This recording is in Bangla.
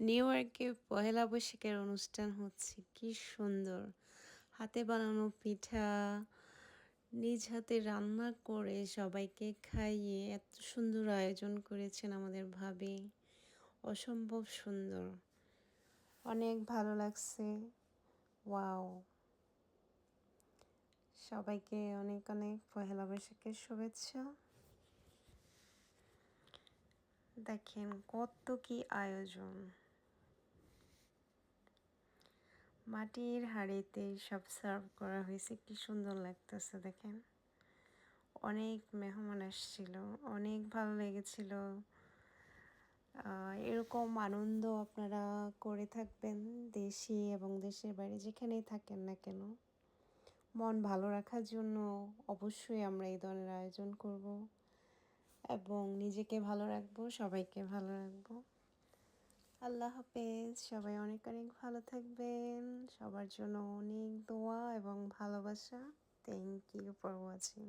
নিউ ইয়র্কে পহেলা বৈশাখের অনুষ্ঠান হচ্ছে, কি সুন্দর! হাতে বানানো পিঠা, নিজ হাতে রান্না করে সবাইকে খাইয়ে এত সুন্দর আয়োজন করেছেন আমাদের ভাবি। অসম্ভব সুন্দর, অনেক ভালো লাগছে। ওয়াও! সবাইকে অনেক অনেক পহেলা বৈশাখের শুভেচ্ছা। দেখেন কত কি আয়োজন! মাটির হাঁড়িতে সব সার্ভ করা হয়েছে, কি সুন্দর লাগতেছে দেখেন। অনেক মেহমান আসছিল, অনেক ভালো লেগেছিল। এরকম আনন্দ আপনারা করে থাকবেন দেশে এবং দেশের বাইরে যেখানেই থাকেন না কেন। মন ভালো রাখার জন্য অবশ্যই আমরা এই ধরনের আয়োজন করব এবং নিজেকে ভালো রাখবো, সবাইকে ভালো রাখবো। আল্লাহ হাফেজ। সবাই অনেক অনেক ভালো থাকবেন। সবার জন্য অনেক দোয়া এবং ভালোবাসা। Thank you for watching.